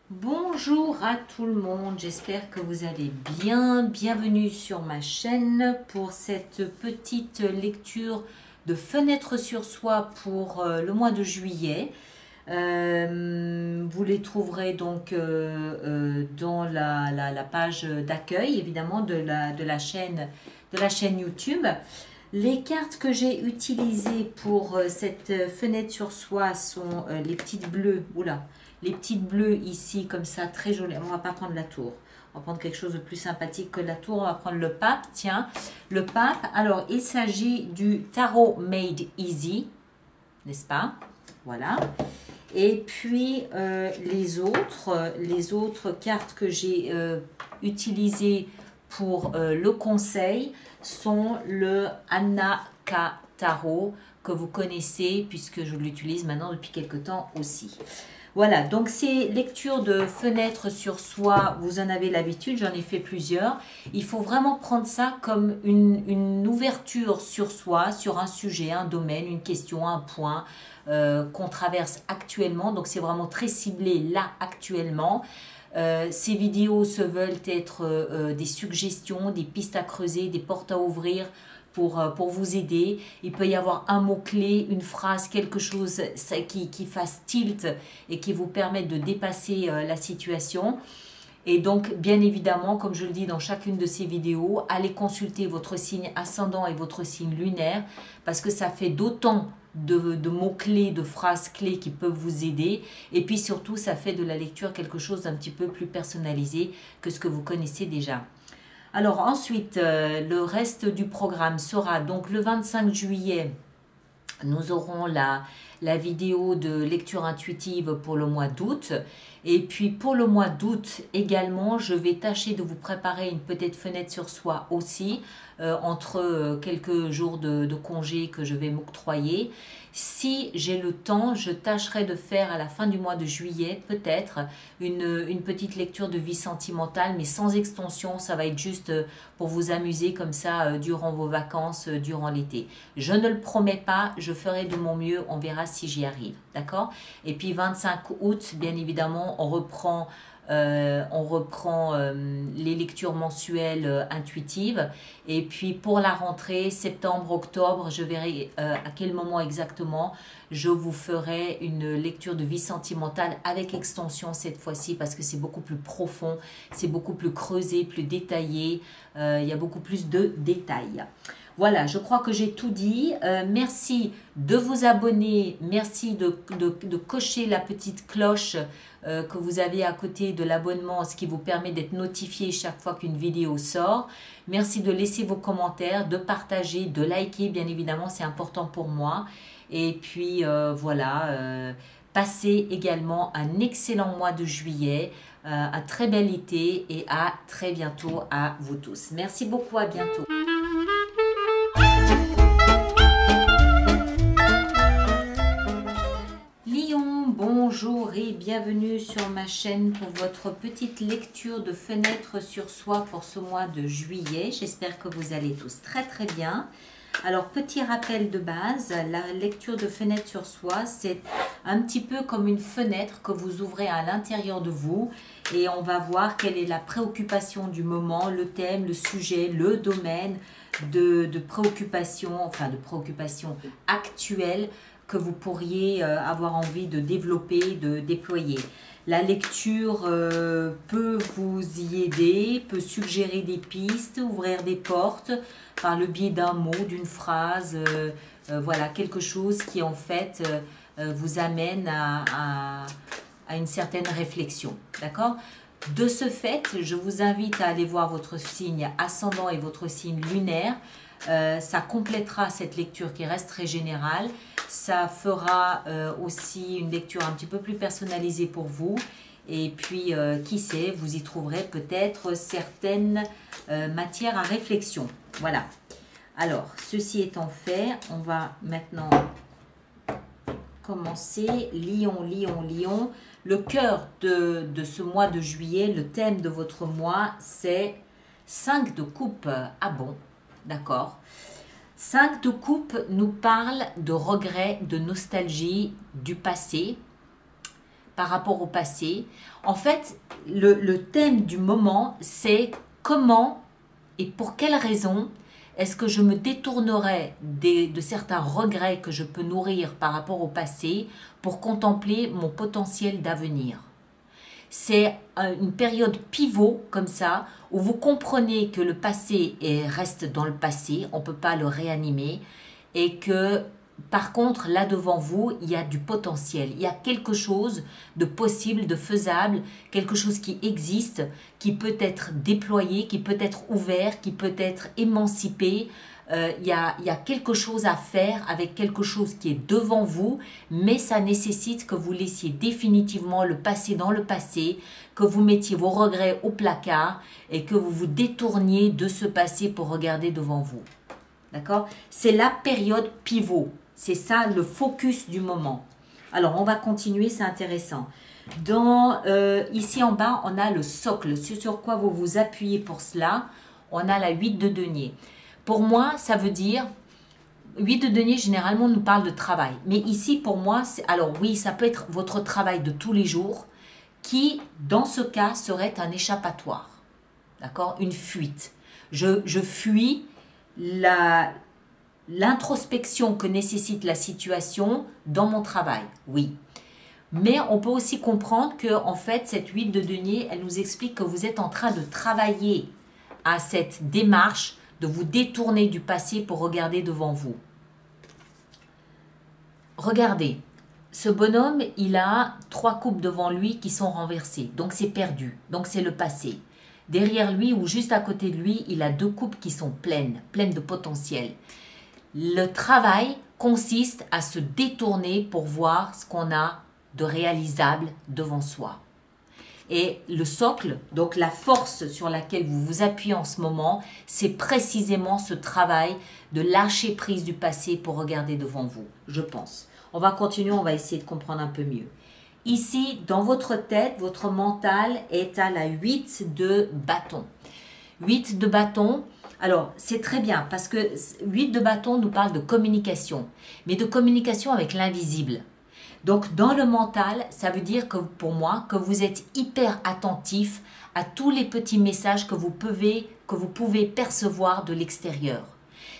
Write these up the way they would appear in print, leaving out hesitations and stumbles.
Bonjour à tout le monde, j'espère que vous allez bien. Bienvenue sur ma chaîne pour cette petite lecture de Fenêtre sur soi pour le mois de juillet. Vous les trouverez donc dans la page d'accueil évidemment de la chaîne YouTube. Les cartes que j'ai utilisées pour cette fenêtre sur soi sont les petites bleues. Oula, les petites bleues ici, comme ça, très jolies. On va pas prendre la tour. On va prendre quelque chose de plus sympathique que la tour. On va prendre le pape. Tiens, le pape. Alors, il s'agit du Tarot Made Easy, n'est-ce pas? Voilà. Et puis, les autres cartes que j'ai utilisées pour le conseil sont le Anaka Tarot que vous connaissez puisque je l'utilise maintenant depuis quelque temps aussi. Voilà, donc ces lectures de fenêtres sur soi, vous en avez l'habitude, j'en ai fait plusieurs. Il faut vraiment prendre ça comme une ouverture sur soi, sur un sujet, un domaine, une question, un point qu'on traverse actuellement. Donc c'est vraiment très ciblé là actuellement. Ces vidéos se veulent être des suggestions, des pistes à creuser, des portes à ouvrir pour vous aider. Il peut y avoir un mot-clé, une phrase, quelque chose qui fasse tilt et qui vous permette de dépasser la situation. Et donc, bien évidemment, comme je le dis dans chacune de ces vidéos, allez consulter votre signe ascendant et votre signe lunaire parce que ça fait d'autant de mots-clés, de phrases clés qui peuvent vous aider. Et puis surtout, ça fait de la lecture quelque chose d'un petit peu plus personnalisé que ce que vous connaissez déjà. Alors ensuite, le reste du programme sera donc le 25 juillet. Nous aurons la vidéo de lecture intuitive pour le mois d'août. Et puis pour le mois d'août également, je vais tâcher de vous préparer une petite fenêtre sur soi aussi, entre quelques jours de congé que je vais m'octroyer. Si j'ai le temps, je tâcherai de faire à la fin du mois de juillet peut-être une petite lecture de vie sentimentale, mais sans extension. Ça va être juste pour vous amuser comme ça durant vos vacances, durant l'été. Je ne le promets pas, je ferai de mon mieux, on verra si j'y arrive, d'accord? Et puis 25 août, bien évidemment, on reprend les lectures mensuelles intuitives. Et puis pour la rentrée, septembre, octobre, je verrai à quel moment exactement je vous ferai une lecture de vie sentimentale avec extension cette fois-ci parce que c'est beaucoup plus profond, c'est beaucoup plus creusé, plus détaillé, il y a beaucoup plus de détails. Voilà, je crois que j'ai tout dit. Merci de vous abonner, merci de cocher la petite cloche que vous avez à côté de l'abonnement, ce qui vous permet d'être notifié chaque fois qu'une vidéo sort. Merci de laisser vos commentaires, de partager, de liker, bien évidemment, c'est important pour moi. Et puis voilà, passez également un excellent mois de juillet, un très bel été et à très bientôt à vous tous. Merci beaucoup, à bientôt. Bonjour et bienvenue sur ma chaîne pour votre petite lecture de fenêtre sur soi pour ce mois de juillet. J'espère que vous allez tous très bien. Alors, petit rappel de base, la lecture de fenêtre sur soi, c'est un petit peu comme une fenêtre que vous ouvrez à l'intérieur de vous et on va voir quelle est la préoccupation du moment, le thème, le sujet, le domaine de préoccupation, enfin de préoccupation actuelle que vous pourriez avoir envie de développer, de déployer. La lecture peut vous y aider, peut suggérer des pistes, ouvrir des portes par le biais d'un mot, d'une phrase, voilà, quelque chose qui en fait vous amène à une certaine réflexion, d'accord? De ce fait, je vous invite à aller voir votre signe ascendant et votre signe lunaire. Ça complétera cette lecture qui reste très générale. Ça fera aussi une lecture un petit peu plus personnalisée pour vous. Et puis, qui sait, vous y trouverez peut-être certaines matières à réflexion. Voilà. Alors, ceci étant fait, on va maintenant commencer. Lion, Lion, Lion. Le cœur de ce mois de juillet, le thème de votre mois, c'est 5 de coupe. Ah bon, d'accord. 5 de coupe nous parle de regrets, de nostalgie, du passé. par rapport au passé. En fait, le thème du moment, c'est comment et pour quelles raisons est-ce que je me détournerai de certains regrets que je peux nourrir par rapport au passé pour contempler mon potentiel d'avenir. C'est une période pivot comme ça, où vous comprenez que le passé reste dans le passé, on ne peut pas le réanimer, et que par contre, là devant vous, il y a du potentiel, il y a quelque chose de possible, de faisable, quelque chose qui existe, qui peut être déployé, qui peut être ouvert, qui peut être émancipé. Il y a quelque chose à faire avec quelque chose qui est devant vous, mais ça nécessite que vous laissiez définitivement le passé dans le passé, que vous mettiez vos regrets au placard et que vous vous détourniez de ce passé pour regarder devant vous. D'accord? C'est la période pivot. C'est ça le focus du moment. Alors, on va continuer, c'est intéressant. Ici en bas, on a le socle. Sur quoi vous vous appuyez pour cela? On a la 8 de denier. Pour moi, ça veut dire, 8 de denier, généralement, nous parle de travail. Mais ici, pour moi, alors oui, ça peut être votre travail de tous les jours qui, dans ce cas, serait un échappatoire. D'accord? Une fuite. Je fuis l'introspection que nécessite la situation dans mon travail, oui. Mais on peut aussi comprendre que en fait, cette 8 de denier, elle nous explique que vous êtes en train de travailler à cette démarche de vous détourner du passé pour regarder devant vous. Regardez, ce bonhomme, il a 3 coupes devant lui qui sont renversées, donc c'est perdu, donc c'est le passé. Derrière lui ou juste à côté de lui, il a 2 coupes qui sont pleines de potentiel. Le travail consiste à se détourner pour voir ce qu'on a de réalisable devant soi. Et le socle, donc la force sur laquelle vous vous appuyez en ce moment, c'est précisément ce travail de lâcher prise du passé pour regarder devant vous, je pense. On va continuer, on va essayer de comprendre un peu mieux. Ici, dans votre tête, votre mental est à la 8 de bâton. 8 de bâton, alors c'est très bien parce que 8 de bâton nous parle de communication, mais de communication avec l'invisible. Donc dans le mental, ça veut dire que pour moi, que vous êtes hyper attentif à tous les petits messages que vous pouvez percevoir de l'extérieur.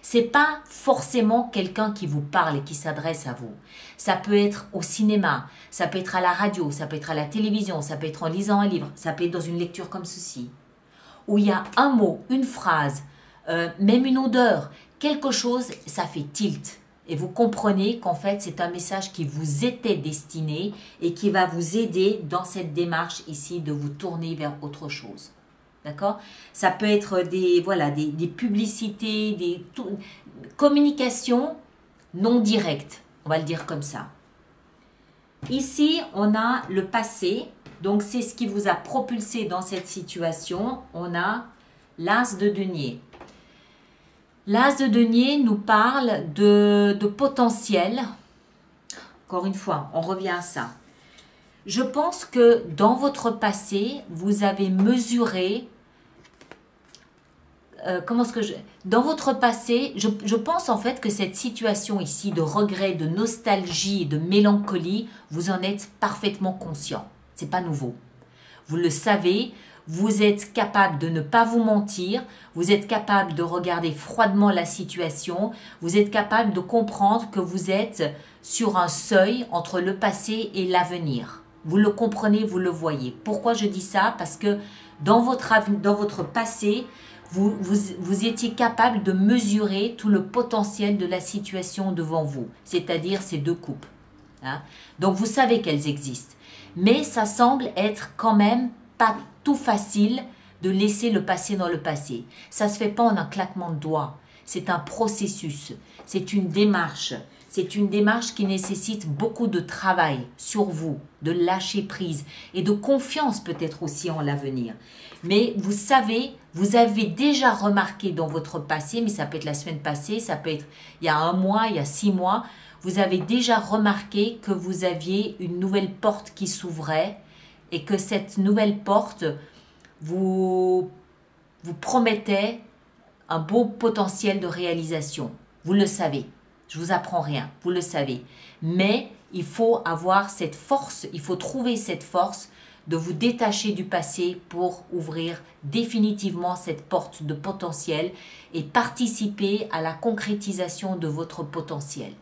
C'est pas forcément quelqu'un qui vous parle et qui s'adresse à vous. Ça peut être au cinéma, ça peut être à la radio, ça peut être à la télévision, ça peut être en lisant un livre, ça peut être dans une lecture comme ceci, où il y a un mot, une phrase, même une odeur, quelque chose, ça fait tilt. Et vous comprenez qu'en fait, c'est un message qui vous était destiné et qui va vous aider dans cette démarche ici de vous tourner vers autre chose. D'accord? Ça peut être des publicités, communications non directes, on va le dire comme ça. Ici, on a le passé, donc c'est ce qui vous a propulsé dans cette situation. On a l'as de denier. L'as de denier nous parle de potentiel. Encore une fois, on revient à ça. Je pense que dans votre passé, vous avez mesuré... Dans votre passé, je pense en fait que cette situation ici de regret, de nostalgie, de mélancolie, vous en êtes parfaitement conscient. C'est pas nouveau. Vous le savez, vous êtes capable de ne pas vous mentir, vous êtes capable de regarder froidement la situation, vous êtes capable de comprendre que vous êtes sur un seuil entre le passé et l'avenir. Vous le comprenez, vous le voyez. Pourquoi je dis ça? Parce que dans votre passé, vous étiez capable de mesurer tout le potentiel de la situation devant vous, c'est-à-dire ces 2 coupes. Hein? Donc vous savez qu'elles existent. Mais ça semble être quand même pas tout facile de laisser le passé dans le passé. Ça ne se fait pas en un claquement de doigts. C'est un processus, c'est une démarche. C'est une démarche qui nécessite beaucoup de travail sur vous, de lâcher prise et de confiance peut-être aussi en l'avenir. Mais vous savez, vous avez déjà remarqué dans votre passé, mais ça peut être la semaine passée, ça peut être il y a 1 mois, il y a 6 mois, vous avez déjà remarqué que vous aviez une nouvelle porte qui s'ouvrait et que cette nouvelle porte vous promettait un beau potentiel de réalisation. Vous le savez. Je vous apprends rien, vous le savez. Mais il faut avoir cette force, il faut trouver cette force de vous détacher du passé pour ouvrir définitivement cette porte de potentiel et participer à la concrétisation de votre potentiel.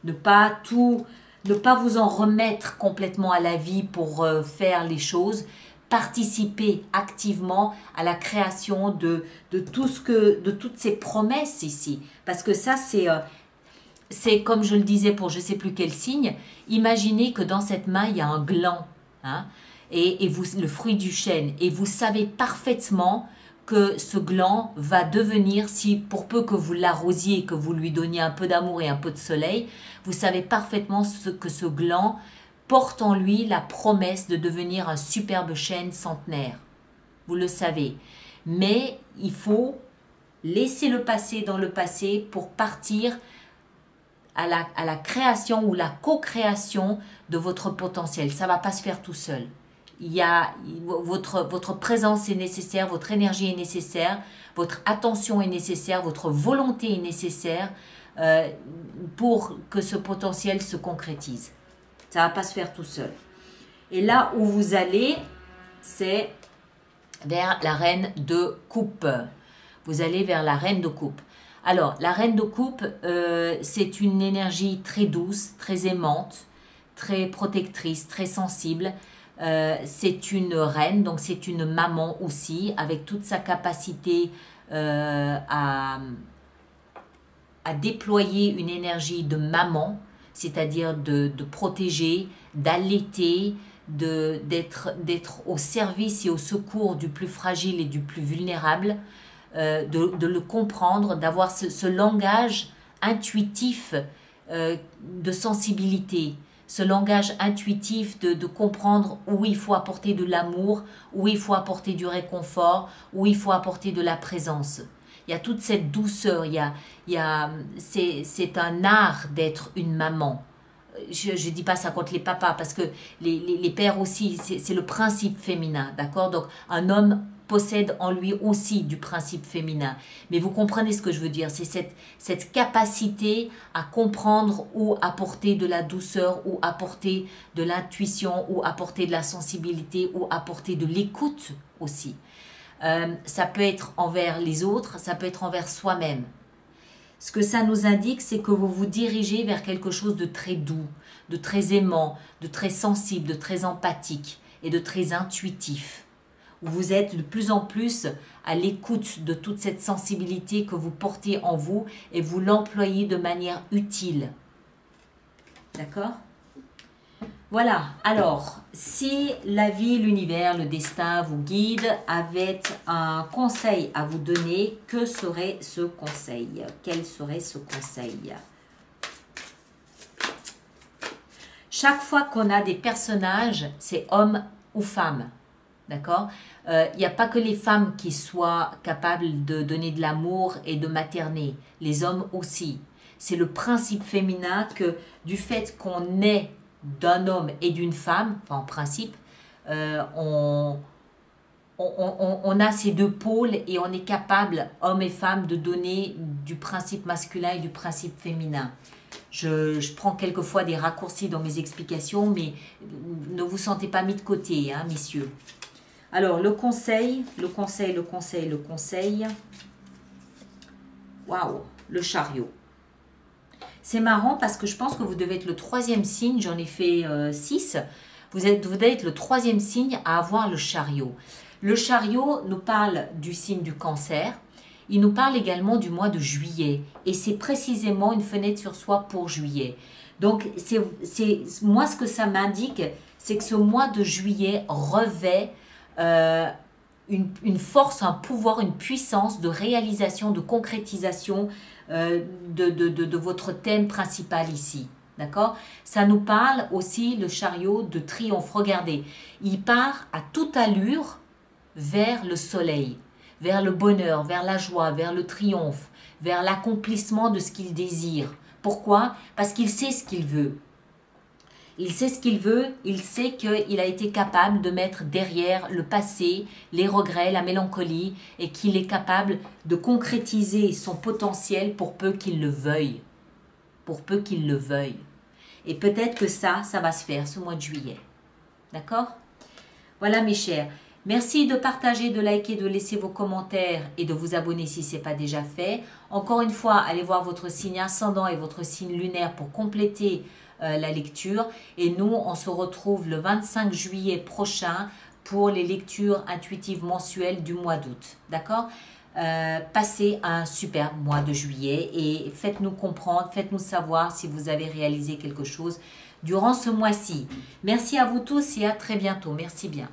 Ne pas vous en remettre complètement à la vie pour faire les choses. Participer activement à la création de toutes ces promesses ici. Parce que ça, c'est comme je le disais pour je ne sais plus quel signe. Imaginez que dans cette main, il y a un gland. Hein, et vous, le fruit du chêne. Et vous savez parfaitement que ce gland va devenir, si pour peu que vous l'arrosiez, que vous lui donniez un peu d'amour et un peu de soleil, vous savez parfaitement que ce gland porte en lui la promesse de devenir un superbe chêne centenaire. Vous le savez. Mais il faut laisser le passé dans le passé pour partir à la création ou la co-création de votre potentiel. Ça ne va pas se faire tout seul. Votre présence est nécessaire, votre énergie est nécessaire, votre attention est nécessaire, votre volonté est nécessaire pour que ce potentiel se concrétise. Ça ne va pas se faire tout seul. Et là où vous allez, c'est vers la reine de coupe. Vous allez vers la reine de coupe. Alors, la reine de coupe, c'est une énergie très douce, très aimante, très protectrice, très sensible. C'est une reine, donc c'est une maman aussi, avec toute sa capacité à déployer une énergie de maman, c'est-à-dire de protéger, d'allaiter, d'être au service et au secours du plus fragile et du plus vulnérable, de le comprendre, d'avoir ce langage intuitif de sensibilité, ce langage intuitif de comprendre où il faut apporter de l'amour, où il faut apporter du réconfort, où il faut apporter de la présence. Il y a toute cette douceur, c'est un art d'être une maman. Je ne dis pas ça contre les papas, parce que les pères aussi, c'est le principe féminin, d'accord? Donc un homme possède en lui aussi du principe féminin. Mais vous comprenez ce que je veux dire, c'est cette capacité à comprendre ou apporter de la douceur, ou apporter de l'intuition, ou apporter de la sensibilité, ou apporter de l'écoute aussi. Ça peut être envers les autres, ça peut être envers soi-même. Ce que ça nous indique, c'est que vous vous dirigez vers quelque chose de très doux, de très aimant, de très sensible, de très empathique et de très intuitif. Vous êtes de plus en plus à l'écoute de toute cette sensibilité que vous portez en vous et vous l'employez de manière utile. D'accord ? Voilà, alors, si la vie, l'univers, le destin vous guide, avait un conseil à vous donner, que serait ce conseil? Quel serait ce conseil? Chaque fois qu'on a des personnages, c'est homme ou femme, d'accord? Il n'y a pas que les femmes qui soient capables de donner de l'amour et de materner, les hommes aussi. C'est le principe féminin que du fait qu'on est d'un homme et d'une femme, enfin, en principe, on a ces deux pôles et on est capable, hommes et femmes, de donner du principe masculin et du principe féminin. Je prends quelquefois des raccourcis dans mes explications, mais ne vous sentez pas mis de côté, hein, messieurs. Alors, le conseil. Waouh, le chariot. C'est marrant parce que je pense que vous devez être le 3e signe, j'en ai fait 6. Vous devez être le 3e signe à avoir le chariot. Le chariot nous parle du signe du Cancer. Il nous parle également du mois de juillet. Et c'est précisément une fenêtre sur soi pour juillet. Donc, moi, ce que ça m'indique, c'est que ce mois de juillet revêt une force, un pouvoir, une puissance de réalisation, de concrétisation de votre thème principal ici. D'accord? Ça nous parle aussi, le chariot, de triomphe. Regardez, il part à toute allure vers le soleil, vers le bonheur, vers la joie, vers le triomphe, vers l'accomplissement de ce qu'il désire. Pourquoi? Parce qu'il sait ce qu'il veut. Il sait ce qu'il veut, il sait qu'il a été capable de mettre derrière le passé, les regrets, la mélancolie, et qu'il est capable de concrétiser son potentiel pour peu qu'il le veuille. Pour peu qu'il le veuille. Et peut-être que ça va se faire ce mois de juillet. D'accord? Voilà mes chers. Merci de partager, de liker, de laisser vos commentaires et de vous abonner si ce n'est pas déjà fait. Encore une fois, allez voir votre signe ascendant et votre signe lunaire pour compléter la lecture. Et nous, on se retrouve le 25 juillet prochain pour les lectures intuitives mensuelles du mois d'août. D'accord? Passez un super mois de juillet et faites-nous comprendre, faites-nous savoir si vous avez réalisé quelque chose durant ce mois-ci. Merci à vous tous et à très bientôt. Merci bien.